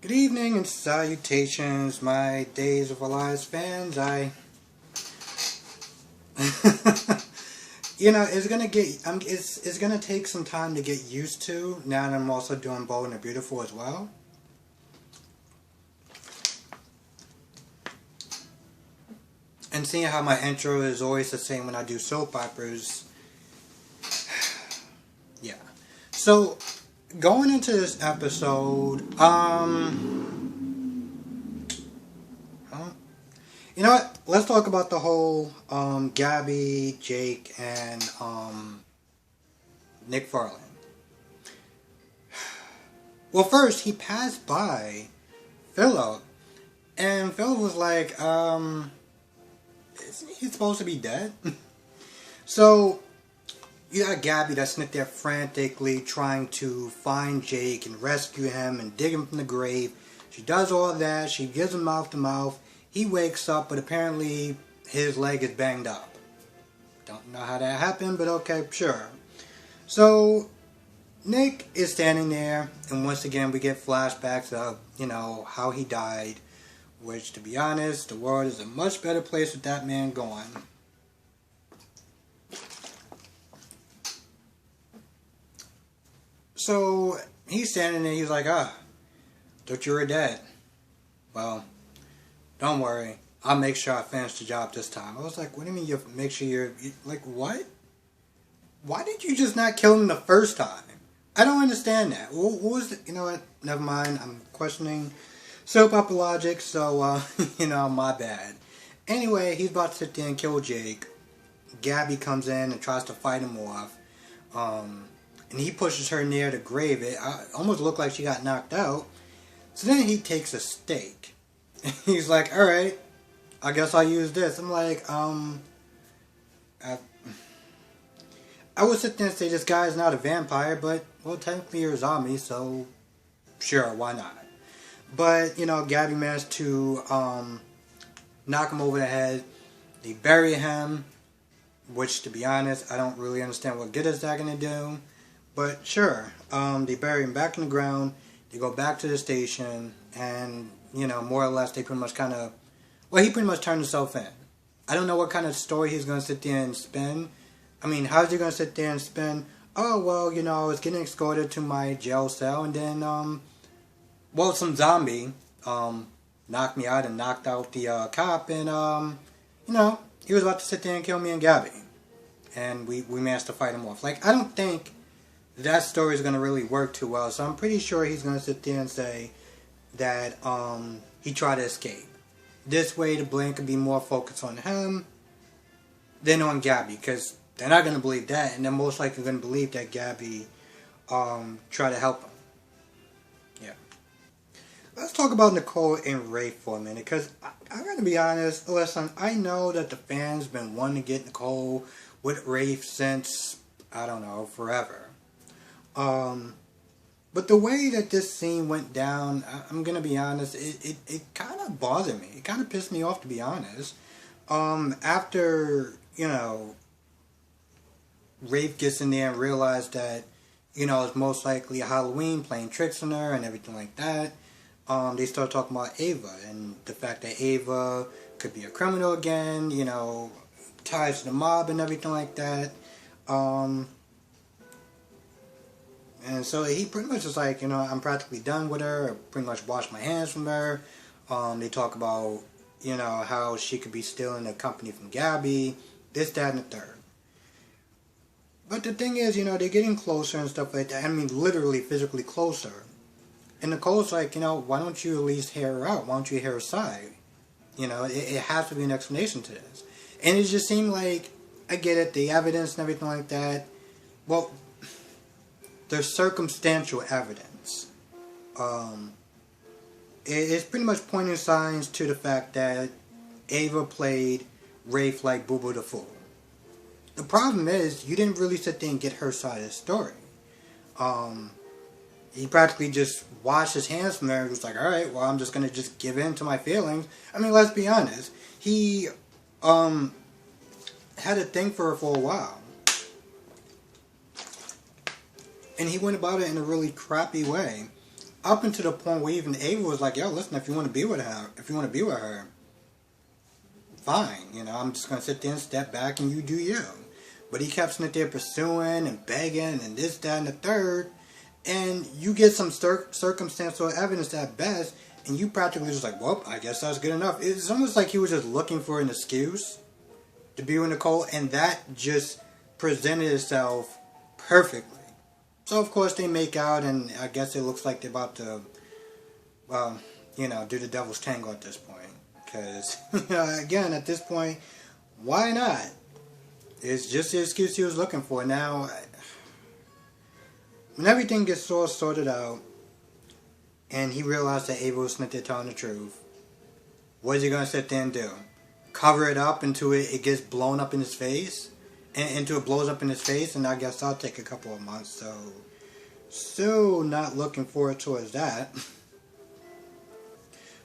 Good evening and salutations, my Days of Our Lives fans. It's gonna it's gonna take some time to get used to. Now that I'm also doing Bold and the Beautiful as well. And seeing how my intro is always the same when I do soap operas. Yeah. So, going into this episode, you know what? Let's talk about the whole Gabby, Jake, and Nick Farland. Well, first he passed by Philip, and Philip was like, isn't he supposed to be dead? So you got Gabby that's sitting there frantically trying to find Jake and rescue him and dig him from the grave. She does all that. She gives him mouth to mouth. He wakes up, but apparently his leg is banged up. Don't know how that happened, but okay, sure. So Nick is standing there, and once again we get flashbacks of, how he died. Which, to be honest, the world is a much better place with that man gone. So he's standing there, he's like, thought you were dead. Well, don't worry, I'll make sure I finish the job this time. I was like, what do you mean you make sure you're, like, what? Why did you just not kill him the first time? I don't understand that. What was the, you know what, never mind, I'm questioning soap opera logic, so, my bad. Anyway, he's about to sit there and kill Jake. Gabby comes in and tries to fight him off. And he pushes her near the grave. It almost looked like she got knocked out. So then he takes a stake. He's like, alright, I guess I'll use this. I'm like, I would sit there and say this guy's not a vampire, but, well, technically you're a zombie, so sure, why not? But, Gabby managed to knock him over the head. They bury him, which, to be honest, I don't really understand what good is that going to do. But sure, they bury him back in the ground. They go back to the station, and, more or less, they pretty much he pretty much turned himself in. I don't know what kind of story he's going to sit there and spin. I mean, how's he going to sit there and spin, oh, well, I was getting escorted to my jail cell, and then, some zombie knocked me out and knocked out the cop, and, he was about to sit there and kill me and Gabby. And we managed to fight him off. Like, I don't think that story is going to really work too well, so I'm pretty sure he's going to sit there and say that he tried to escape. This way the blame could be more focused on him than on Gabby, because they're not going to believe that, and they're most likely going to believe that Gabby tried to help him. Yeah. Let's talk about Nicole and Rafe for a minute, because I gotta be honest, listen, I know that the fans been wanting to get Nicole with Rafe since, I don't know, forever. But the way that this scene went down, I'm gonna be honest, it kind of bothered me. It kind of pissed me off, to be honest. After, Rafe gets in there and realized that, it's most likely Halloween playing tricks on her and everything like that. They start talking about Ava and the fact that Ava could be a criminal again, ties to the mob and everything like that. And so he pretty much is like, I'm practically done with her. I pretty much washed my hands from her. They talk about, how she could be stealing the company from Gabby, this, that, and the third. But the thing is, they're getting closer and stuff like that. I mean, literally, physically closer. And Nicole's like, why don't you at least hear her out? Why don't you hear her side? It has to be an explanation to this. And it just seemed like, I get it, the evidence and everything like that. Well, there's circumstantial evidence. It's pretty much pointing signs to the fact that Ava played Rafe like Boo Boo the Fool. The problem is, you didn't really sit there and get her side of the story. He practically just washed his hands from there and was like, alright, well, I'm just going to just give in to my feelings. I mean, let's be honest. He had a thing for her for a while. And he went about it in a really crappy way. up until the point where even Ava was like, "Yo, listen, if you want to be with her, fine. I'm just gonna sit there and step back, and you do you." But he kept sitting there pursuing and begging and this, that, and the third, and you get some circumstantial evidence at best, and you practically just like, "Well, I guess that's good enough." It's almost like he was just looking for an excuse to be with Nicole, and that just presented itself perfectly. So of course they make out, and I guess it looks like they're about to, do the devil's tango at this point. Because, again, at this point, why not? It's just the excuse he was looking for. Now, when everything gets all sorted out, and he realized that Ava was sitting there telling the truth, what is he going to sit there and do? Cover it up until it gets blown up in his face? And until it blows up in his face, and I guess that'll take a couple of months, so still not looking forward towards that.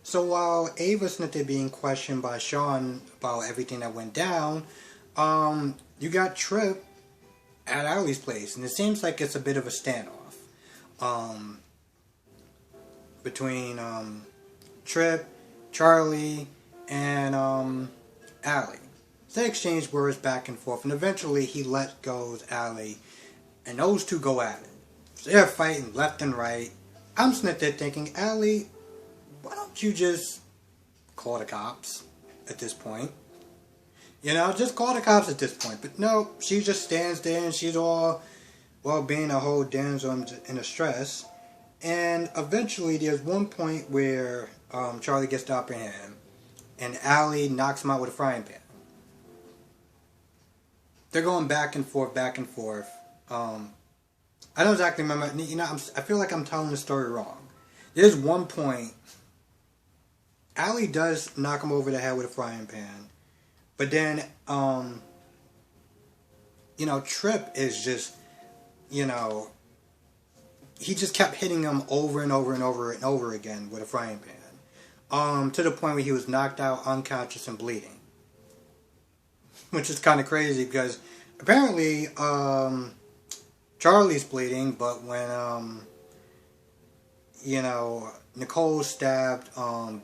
So while Ava's not there being questioned by Sean about everything that went down, you got Trip at Allie's place, and it seems like it's a bit of a standoff between Trip, Charlie, and Allie. So they exchange words back and forth, and eventually he let go of Allie, and those two go at it. So they're fighting left and right. I'm sitting there thinking, Allie, why don't you just call the cops at this point? Just call the cops at this point. But no, she just stands there and she's all, being a whole damsel in distress. And eventually there's one point where Charlie gets the upper hand and Allie knocks him out with a frying pan. They're going back and forth, back and forth. I don't exactly remember. I feel like I'm telling the story wrong. There's one point, Allie does knock him over the head with a frying pan. But then, Trip is just, he just kept hitting him over and over and over and over again with a frying pan. To the point where he was knocked out, unconscious, and bleeding. Which is kind of crazy because apparently Charlie's bleeding, but when Nicole stabbed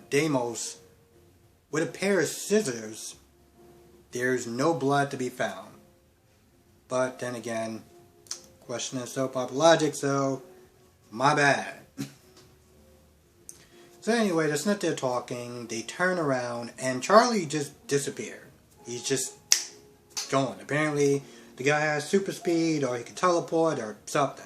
Deimos with a pair of scissors, there's no blood to be found. But then again, questioning soap opera logic, so my bad. So anyway, they're sitting there talking, they turn around, and Charlie just disappeared. He's just going. Apparently, the guy has super speed, or he can teleport, or something.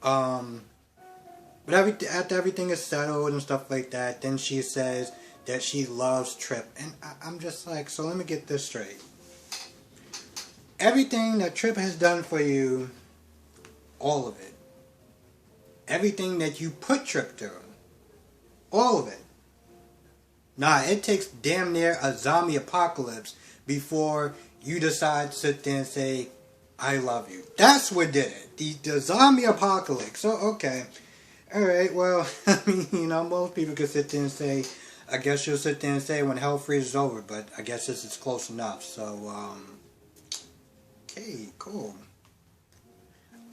But after everything is settled and stuff like that, then she says that she loves Trip. And I'm just like, so let me get this straight. Everything that Trip has done for you, all of it. Everything that you put Trip through, all of it. Nah, it takes damn near a zombie apocalypse before you decide to sit there and say, I love you. That's what did it. The zombie apocalypse. So, okay. Alright, well, most people could sit there and say, I guess you'll sit there and say when hell freezes over, but I guess this is close enough. So, okay, cool.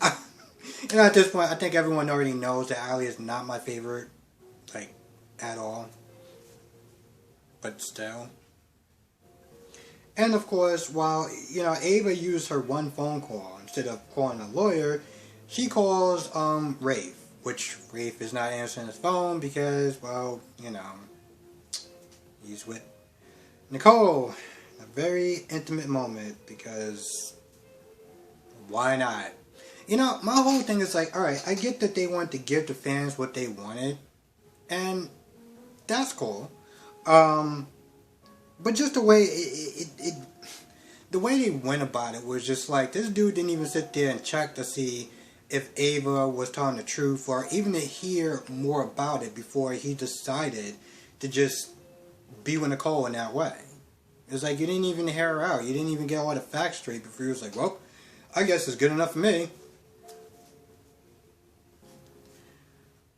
At this point, I think everyone already knows that Allie is not my favorite, at all. But still. And of course, while, Ava used her one phone call instead of calling a lawyer, she calls, Rafe. Which Rafe is not answering his phone because, he's with Nicole. A very intimate moment because why not? My whole thing is alright, I get that they want to give the fans what they wanted, and that's cool. But just the way the way they went about it was just this dude didn't even sit there and check to see if Ava was telling the truth, or even to hear more about it before he decided to just be with Nicole in that way. It was you didn't even hear her out. You didn't even get all the facts straight before he was well, I guess it's good enough for me.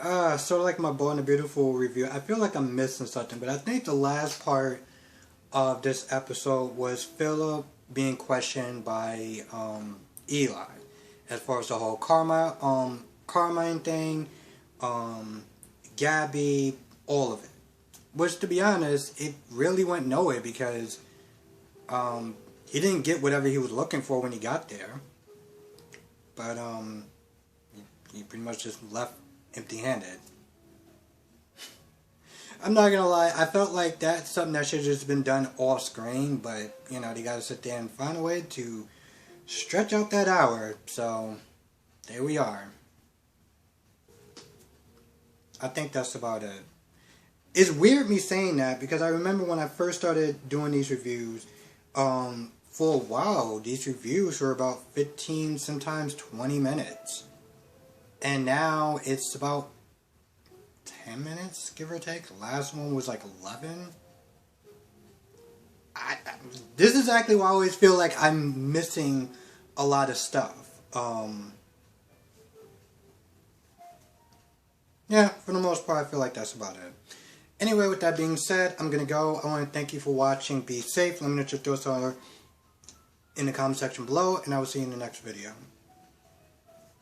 Sort of like my Bold and the Beautiful review, I feel like I'm missing something, but I think the last part of this episode was Philip being questioned by Eli. As far as the whole Carmine thing, Gabby, all of it. Which, to be honest, it really went nowhere because he didn't get whatever he was looking for when he got there. But he pretty much just left empty-handed. I'm not gonna lie, I felt like that's something that should have just been done off screen, but, you know, they gotta sit there and find a way to stretch out that hour, so there we are. I think that's about it. It's weird me saying that, because I remember when I first started doing these reviews, for a while, these reviews were about 15, sometimes 20 minutes. And now it's about 10 minutes, give or take. The last one was like 11. This is exactly why I always feel like I'm missing a lot of stuff. Yeah, for the most part, I feel like that's about it. Anyway, with that being said, I'm going to go. I want to thank you for watching. Be safe. Let me know what your thoughts are in the comment section below, and I will see you in the next video.